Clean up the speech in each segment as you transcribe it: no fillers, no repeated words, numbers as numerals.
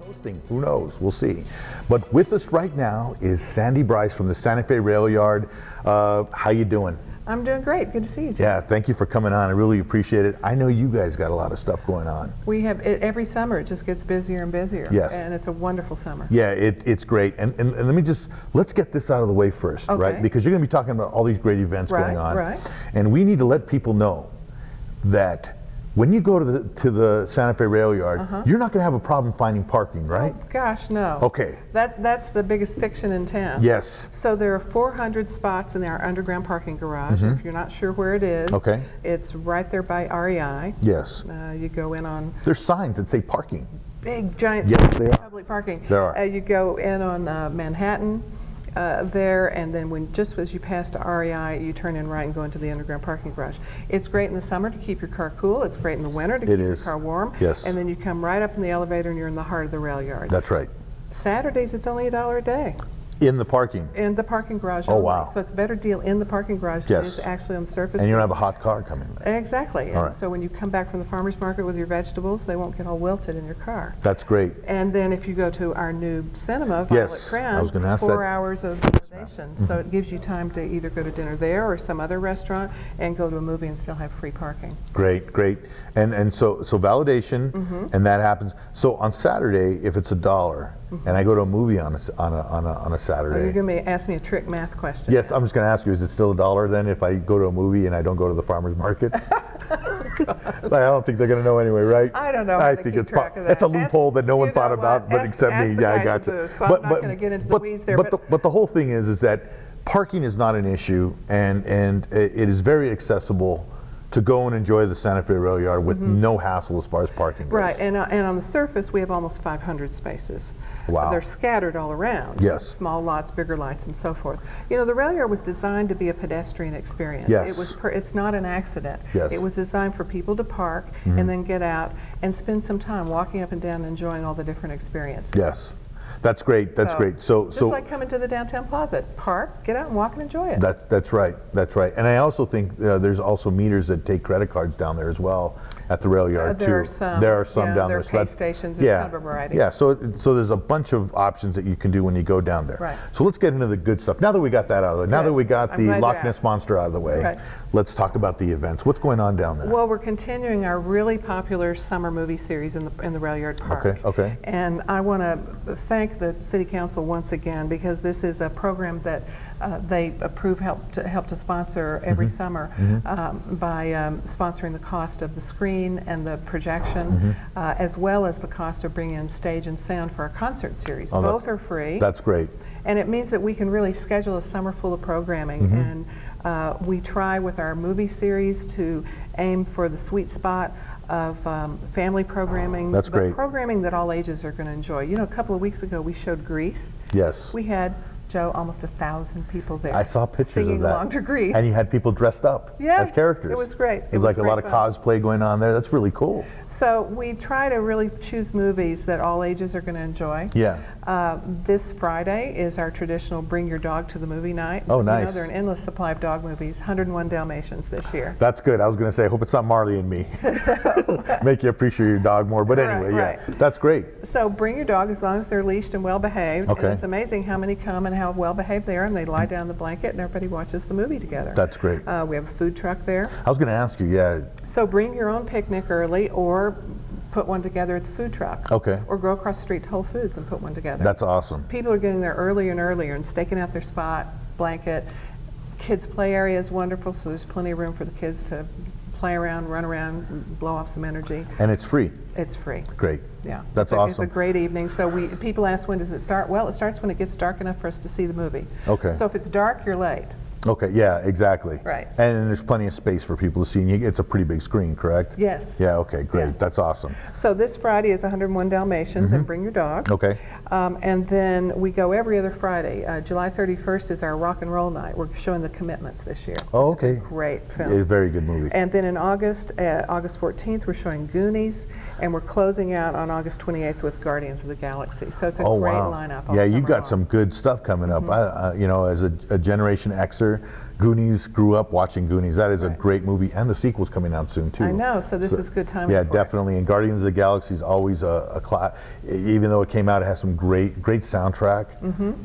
Hosting, who knows? We'll see. But with us right now is Sandy Brice from the Santa Fe Railyard. How you doing? I'm doing great. Good to see you, Jim. Yeah, thank you for coming on. I really appreciate it. I know you guys got a lot of stuff going on. We have every summer. It just gets busier and busier. Yes. And it's a wonderful summer. Yeah, it's great. And let's get this out of the way first, Okay. right? Because you're going to be talking about all these great events going on. Right. And we need to let people know that when you go to the Santa Fe Railyard, you're not going to have a problem finding parking, right? Oh, gosh, no. Okay. That's the biggest fiction in town. Yes. So there are 400 spots in our underground parking garage. If you're not sure where it is, Okay. it's right there by REI. Yes. You go in on There's signs that say parking. big, giant Yes, they are. public parking. There are. You go in on Manhattan there, and then just as you pass to REI, you turn in right and go into the underground parking garage. It's great in the summer to keep your car cool. It's great in the winter to keep your car warm. Yes. And then you come right up in the elevator and you're in the heart of the rail yard. That's right. Saturdays, it's only $1 a day. In the parking. In the parking garage Oh, only. wow. So it's a better deal in the parking garage than it is Yes. actually on the surface. And you don't have a hot car coming. Exactly. All And right. so when you come back from the farmer's market with your vegetables, they won't get all wilted in your car. That's great. And then if you go to our new cinema, Violet Yes, Crown, I was gonna ask 4 that. hours of reservation. So it gives you time to either go to dinner there or some other restaurant and go to a movie and still have free parking. Great, great. And so validation, and that happens. So on Saturday, if it's $1, and I go to a movie on a Are you Saturday. going to ask me a trick math question? Yes, I'm just going to ask you, is it still $1 then if I go to a movie and I don't go to the farmer's market? I don't think they're going to know anyway, right? I don't know. I think it's that's a loophole that no one thought about, but except me. Yeah, I got you. So I'm not going to get into the weeds there. But the whole thing is that parking is not an issue, and it is very accessible to go and enjoy the Santa Fe Railyard with no hassle as far as parking goes. Right, and on the surface, we have almost 500 spaces. Wow. They're scattered all around. Yes. Small lots, bigger lots, and so forth. You know, the rail yard was designed to be a pedestrian experience. Yes. It's not an accident. Yes. It was designed for people to park and then get out and spend some time walking up and down and enjoying all the different experiences. Yes. That's great. That's great. So just like coming to the downtown plaza, park, get out and walk and enjoy it. That's right. That's right. And I also think there's also meters that take credit cards down there as well at the rail yard there too. Are some. There are some down there. there. There are pay stations. There's kind of a variety. Yeah. So there's a bunch of options that you can do when you go down there. Right. So let's get into the good stuff. Now that we got that out of the way, now that we got I'm the glad Loch you Ness asked. Monster out of the way, Right. let's talk about the events. What's going on down there? Well, we're continuing our really popular summer movie series in the Rail Yard Park. Okay, okay. And I want to thank the City Council once again, because this is a program that they help to sponsor every summer by sponsoring the cost of the screen and the projection, as well as the cost of bringing in stage and sound for our concert series. Oh, Both are free. That's great. And it means that we can really schedule a summer full of programming. And we try with our movie series to aim for the sweet spot of family programming. That's great. But programming that all ages are going to enjoy. You know, a couple of weeks ago we showed Brice. Yes. We had, Joe, almost 1,000 people there. I saw pictures singing of that. along to Brice. And you had people dressed up as characters. It was great. It was like a lot of cosplay going on there. That's really cool. So we try to really choose movies that all ages are going to enjoy. Yeah. This Friday is our traditional Bring Your Dog to the Movie night. Oh, You know, nice. there are an endless supply of dog movies, 101 Dalmatians this year. That's good. I was going to say, I hope it's not Marley and Me. Make you appreciate your dog more. But anyway, Right. yeah, that's great. So bring your dog as long as they're leashed and well behaved. Okay. And it's amazing how many come and how well behaved they are, and they lie down in the blanket and everybody watches the movie together. That's great. We have a food truck there. I was going to ask you, yeah. So bring your own picnic early, or put one together at the food truck. Okay. Or go across the street to Whole Foods and put one together. That's awesome. People are getting there earlier and earlier and staking out their spot, blanket. Kids' play area is wonderful, so there's plenty of room for the kids to play around, run around, blow off some energy. And it's free. It's free. Great. Yeah. That's It's awesome. a great evening. So people ask, when does it start? Well, it starts when it gets dark enough for us to see the movie. Okay. So if it's dark, you're late. Okay, yeah, exactly. Right. And there's plenty of space for people to see. And it's a pretty big screen, correct? Yes. Yeah, okay, great. Yeah. That's awesome. So this Friday is 101 Dalmatians and Bring Your Dog. Okay. And then we go every other Friday. July 31st is our rock and roll night. We're showing The Commitments this year. Oh, which is okay. a great film. It's a very good movie. And then in August 14th, we're showing Goonies. And we're closing out on August 28th with Guardians of the Galaxy. So it's a Oh, great wow. lineup. All Yeah, you've summer got long. some good stuff coming up. You know, as a Generation Xer, Goonies, grew up watching Goonies. That is a Right. great movie, and the sequel's coming out soon too. I know, so this is good timing Yeah, for it. definitely. And Guardians of the Galaxy is always a class. Even though it came out, it has some great soundtrack,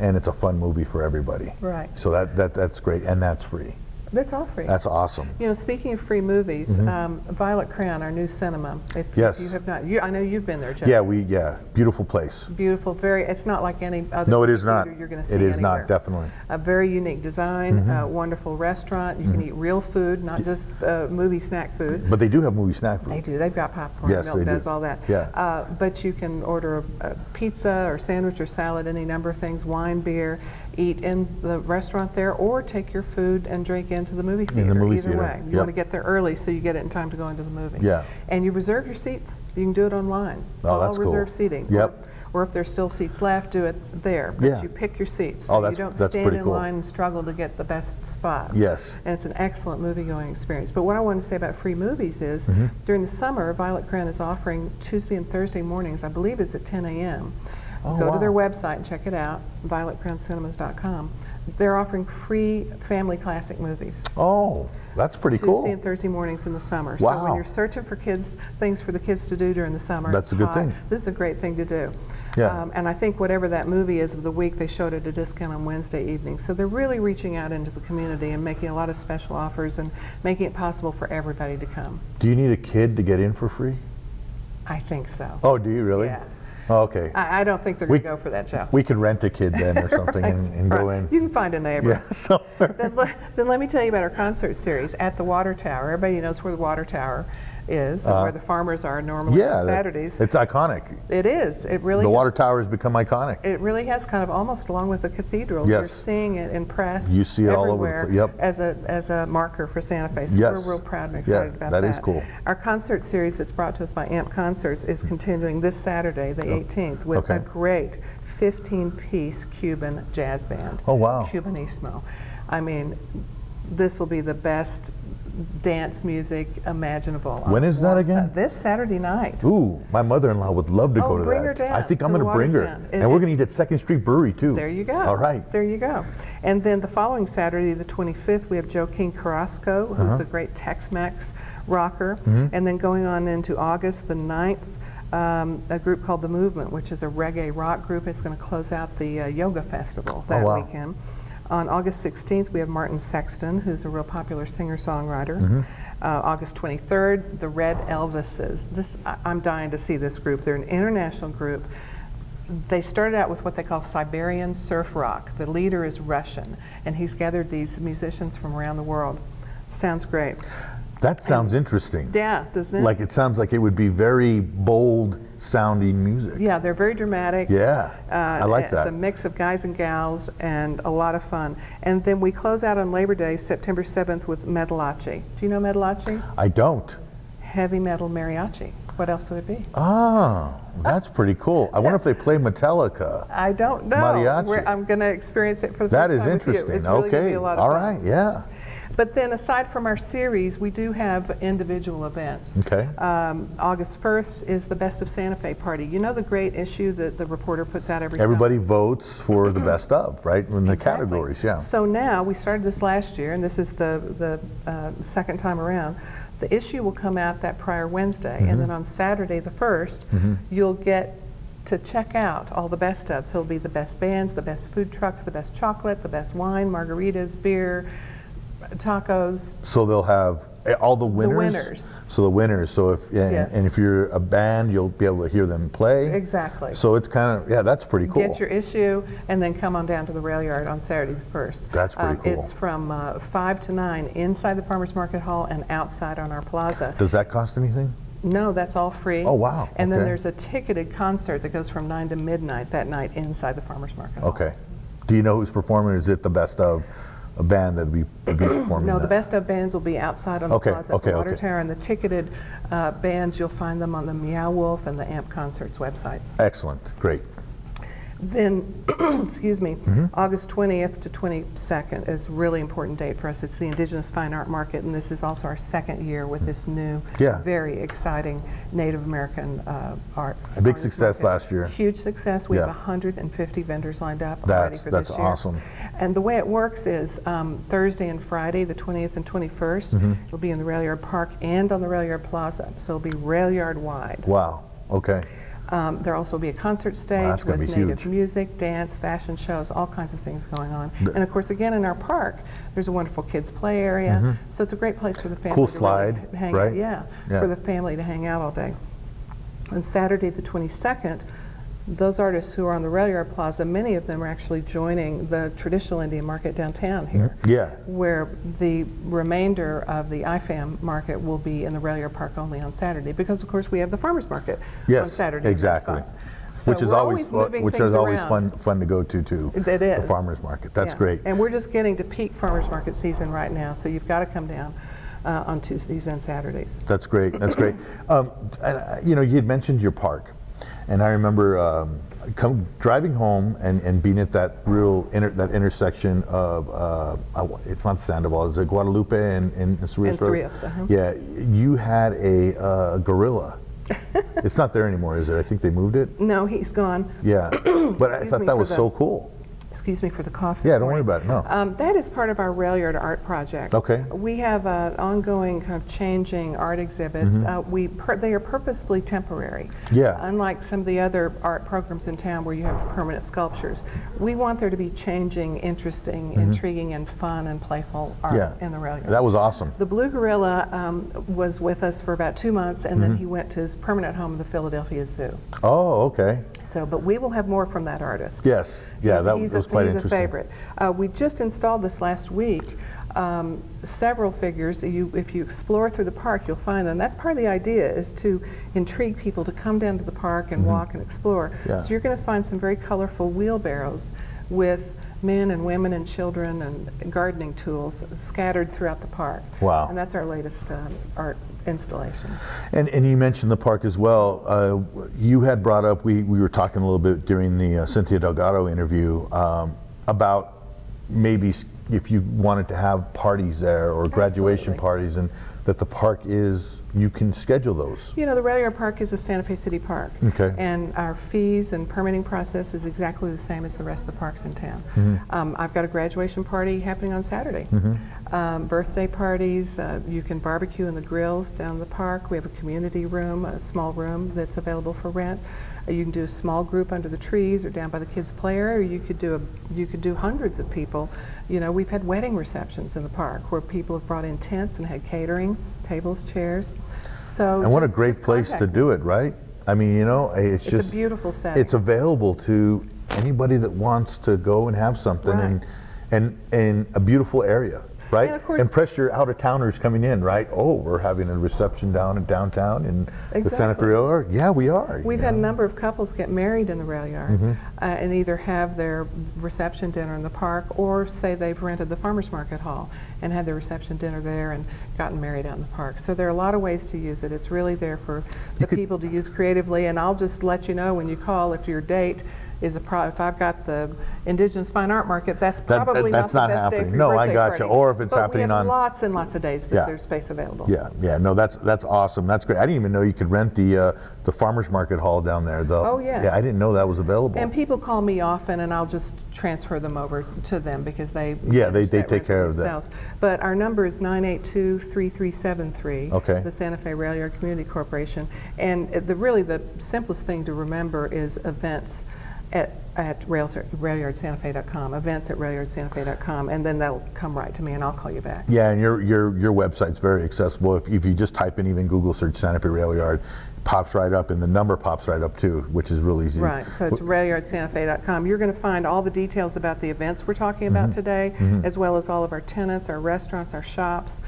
and it's a fun movie for everybody. Right. So that's great, and that's free. That's all free. That's awesome. You know, speaking of free movies, Violet Crayon, our new cinema. If Yes. you have not, I know you've been there, Jeff. Yeah, beautiful place. Beautiful, it's not like any other No, it is not. theater you're going to see It is anywhere. not, definitely. A very unique design, a wonderful restaurant. You can eat real food, not just movie snack food. But they do have movie snack food. They do. They've got popcorn, Yes, milk they do. duds, all that. Yeah. But you can order a pizza or sandwich or salad, any number of things, wine, beer, eat in the restaurant there, or take your food and drink into the movie theater. movie Either theater. way. You Yep. want to get there early so you get it in time to go into the movie. Yeah. And you reserve your seats. You can do it online. It's Oh, all that's cool. reserved seating. Yep. Or if there's still seats left, do it there. But Yeah. you pick your seats. Oh, So that's- you don't that's stand pretty in cool. line and struggle to get the best spot. Yes. And it's an excellent movie-going experience. But what I wanted to say about free movies is, during the summer, Violet Crayon is offering Tuesday and Thursday mornings, I believe it's at 10 a.m. Oh, Go wow. to their website and check it out, violetcrayoncinemas.com. They're offering free family classic movies. Oh, that's pretty Tuesday cool. and Thursday mornings in the summer. So Wow. when you're searching for things for the kids to do during the summer, That's a good hot, thing. This is a great thing to do. Yeah. And I think whatever that movie is of the week, they showed it at a discount on Wednesday evening. So they're really reaching out into the community and making a lot of special offers and making it possible for everybody to come. Do you need a kid to get in for free? I think so. Oh, do you really? Yeah. Oh, okay. I don't think they're We- going to go for that, Joe. We could rent a kid then or something and go Right. in. You can find a neighbor. Yeah, so Then let me tell you about our concert series at the Water Tower. Everybody knows where the Water Tower is, and where the farmers are normally yeah, on Saturdays. it's iconic. It is. It really The is. water tower has become iconic. It really has, kind of almost along with the cathedral. Yes. You're seeing it in press. You see it all over the everywhere pla- yep. as a marker for Santa Fe. So Yes. we're real proud and excited Yeah, about that is cool. Our concert series that's brought to us by AMP Concerts is continuing this Saturday, the 18th, with Okay. a great 15-piece Cuban jazz band. Oh, wow. Cubanismo. I mean, this will be the best dance music imaginable. When is that again? This Saturday night. Ooh, my mother-in-law would love to Oh, go to bring that. her down I think to I'm the going to bring her. Watertown. And we're going to eat at Second Street Brewery too. There you go. All right. There you go. And then the following Saturday, the 25th, we have Joaquin Carrasco, who's a great Tex-Mex rocker. And then going on into August the 9th, a group called The Movement, which is a reggae rock group. It's going to close out the yoga festival that wow. weekend. On August 16th, we have Martin Sexton, who's a real popular singer-songwriter. August 23rd, the Red Elvises. I'm dying to see this group. They're an international group. They started out with what they call Siberian surf rock. The leader is Russian, and he's gathered these musicians from around the world. Sounds great. That sounds interesting. Yeah, doesn't it? Like it sounds like it would be very bold sounding music. Yeah, they're very dramatic. Yeah, I like It's that. a mix of guys and gals and a lot of fun. And then we close out on Labor Day, September 7th, with Metalachi. Do you know Metalachi? I don't. Heavy metal mariachi. What else would it be? Ah, that's pretty cool. I wonder if they play Metallica. I don't know. Mariachi. I'm going to experience it for the That first is time with you. interesting. It's really going to Okay. be a lot of All fun. right. Yeah. But then aside from our series, we do have individual events. Okay. August 1st is the Best of Santa Fe party. You know the great issue that the reporter puts out every Everybody summer? votes for the best of, right? In the Exactly. categories, yeah. So now, we started this last year, and this is the second time around. The issue will come out that prior Wednesday, and then on Saturday the 1st, you'll get to check out all the best of. So it'll be the best bands, the best food trucks, the best chocolate, the best wine, margaritas, beer, tacos. So they'll have all the winners. winners. So the winners. So if Yes. and if you're a band, you'll be able to hear them play. Exactly. So it's kind of that's pretty cool. Get your issue, and then come on down to the Railyard on Saturday the 1st. That's pretty cool. It's from 5 to 9 inside the Farmers Market Hall and outside on our plaza. Does that cost anything? No, that's all free. Oh, wow. And then Okay. there's a ticketed concert that goes from 9 to midnight that night inside the Farmers Market Hall. Okay. Do you know who's performing? Is it the best of a band that would be performing? No, that? the best of bands will be outside on the Okay, plaza at the okay, Water okay. Tower, and the ticketed bands, you'll find them on the Meow Wolf and the AMP Concerts websites. Excellent. Great. Then, excuse me, August 20th to 22nd is a really important date for us. It's the Indigenous Fine Art Market, and this is also our second year with this new, very exciting Native American art. A big success last year. Huge success. We have 150 vendors lined up already for this year. That's awesome. And the way it works is Thursday and Friday, the 20th and 21st, it'll be in the Railyard Park and on the Railyard Plaza. So it'll be Railyard wide. Wow. Okay. There'll also be a concert stage with native music, dance, fashion shows, all kinds of things going on. And of course, again, in our park, there's a wonderful kids play area. So it's a great place for the family to slide, really hang right? out. Yeah, for the family to hang out all day. On Saturday the 22nd, those artists who are on the Railyard Plaza, many of them are actually joining the traditional Indian market downtown here. Where the remainder of the IFAM market will be in the Railyard Park only on Saturday, because of course we have the farmers market on Saturday. Exactly. So which is always fun to go to too. It is. The farmers market. That's great. And we're just getting to peak farmers market season right now, so you've got to come down on Tuesdays and Saturdays. That's great. That's great. And, you know, you had mentioned your park. And I remember driving home and being at that that intersection of it's not Sandoval, it's Guadalupe and Cerrillos. Yeah, you had a gorilla. It's not there anymore, is it? I think they moved it. No, he's gone. Yeah, but I thought that was so cool. Excuse me for the cough. Yeah, don't worry about it. No. That is part of our Railyard art project. Okay. We have ongoing kind of changing art exhibits. They are purposefully temporary. Yeah. Unlike some of the other art programs in town where you have permanent sculptures, we want there to be changing, interesting, intriguing, and fun and playful art in the Railyard. That was awesome. The Blue Gorilla was with us for about 2 months, and then he went to his permanent home, the Philadelphia Zoo. Oh, okay. So, but we will have more from that artist. Yes. Yeah, that was quite interesting. He's a favorite. We just installed this last week. Several figures. If you explore through the park, you'll find them. That's part of the idea, is to intrigue people to come down to the park and walk and explore. So you're going to find some very colorful wheelbarrows with men and women and children and gardening tools scattered throughout the park. Wow. And that's our latest art installation. And you mentioned the park as well. You had brought up, we were talking a little bit during the Cynthia Delgado interview about maybe if you wanted to have parties there or graduation parties, and that the park is, you can schedule those. You know, the Railyard Park is a Santa Fe City park. Okay. And our fees and permitting process is exactly the same as the rest of the parks in town. I've got a graduation party happening on Saturday. Birthday parties, you can barbecue in the grills down the park. We have a community room, a small room that's available for rent. You can do a small group under the trees or down by the kids' play area, or you could do hundreds of people. You know, we've had wedding receptions in the park where people have brought in tents and had catering, tables, chairs. So and what a great place to do it, right? I mean, you know, it's just a beautiful setting. It's available to anybody that wants to go and have something, and a beautiful area. Right? And of course, impress your out-of-towners coming in, right? Oh, we're having a reception down in downtown in the Santa Fe Railyard. Yeah, we are. We've had a number of couples get married in the Railyard and either have their reception dinner in the park, or say they've rented the farmers market hall and had their reception dinner there and gotten married out in the park. So there are a lot of ways to use it. It's really there for the people to use creatively. And I'll just let you know when you call if your date is if I've got the Indigenous Fine Art Market, that's probably that's not the not best day happening. for No, your I birthday got you. party. Or if it's but happening we have on lots and lots of days that there's space available. Yeah. No, that's awesome. That's great. I didn't even know you could rent the farmers market hall down there. Oh yeah. Yeah, I didn't know that was available. And people call me often, and I'll just transfer them over to them because they take care of that. But our number is 982-3373. Okay. The Santa Fe Railyard Community Corporation, and really the simplest thing to remember is events at railyardsantafe.com, events at railyardsantafe.com, and then that'll come right to me and I'll call you back. Yeah, and your website's very accessible. If you just type in, even Google search Santa Fe Railyard, it pops right up, and the number pops right up too, which is really easy. Right, so it's railyardsantafe.com. You're going to find all the details about the events we're talking about today, as well as all of our tenants, our restaurants, our shops,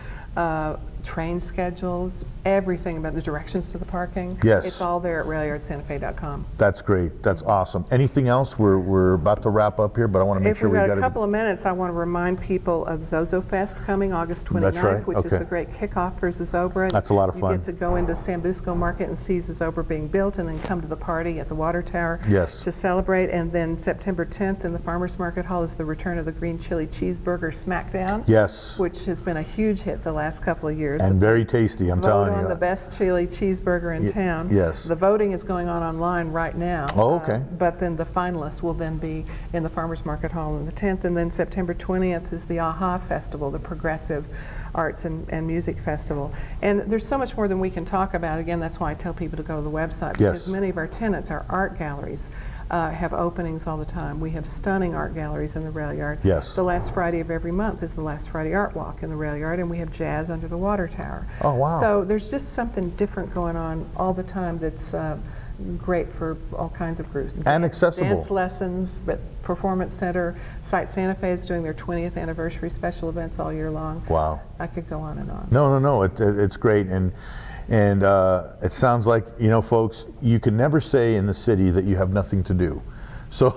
train schedules, everything about the directions to the parking. Yes. It's all there at railyardsantafe.com. That's great. That's awesome. Anything else? We're about to wrap up here, but I want to make If sure we've we got got a couple of minutes, I want to remind people of Zozo Fest coming August 29th, That's right. which is Okay. the great kickoff for Zozobra. That's a lot of fun. You get to go into Sambusco Market and see Zozobra being built, and then come to the party at the Water Tower Yes. to celebrate. And then September 10th in the Farmers Market Hall is the return of the Green Chili Cheeseburger Smackdown, Yes. which has been a huge hit the last couple of years. And very tasty, I'm Vote telling on you. the best chili cheeseburger in town. yes. The voting is going on online right now. Oh, okay. But then the finalists will then be in the Farmers Market Hall on the 10th, and then September 20th is the AHA Festival, the Progressive Arts and Music Festival. And there's so much more than we can talk about. Again, that's why I tell people to go to the website, because Yes. many of our tenants, our art galleries, have openings all the time. We have stunning art galleries in the Railyard. Yes. The last Friday of every month is the Last Friday Art Walk in the Railyard, and we have jazz under the Water Tower. Oh, wow. So there's just something different going on all the time that's great for all kinds of groups. And accessible. Dance lessons, but Performance Center, Site Santa Fe is doing their 20th anniversary special events all year long. Wow. I could go on and on. No. It's great. And it sounds like, folks, you can never say in the city that you have nothing to do. So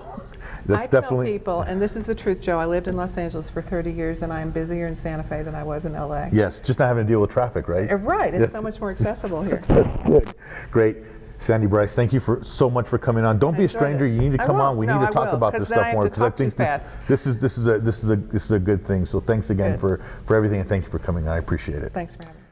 that's I tell definitely. people, and this is the truth, Joe, I lived in Los Angeles for 30 years, and I am busier in Santa Fe than I was in LA. Yes, just not having to deal with traffic, right? Right, it's Yes. so much more accessible here. That's good. Great. Sandy, Brice, thank you so much for coming on. Don't be a enjoyed stranger. it. You need to I come will. on. We No, need to I talk will, about 'cause this then I stuff have more, to because I talk too think fast. this is a good thing. So thanks again Good. for everything, and thank you for coming on. I appreciate it. Thanks for having me.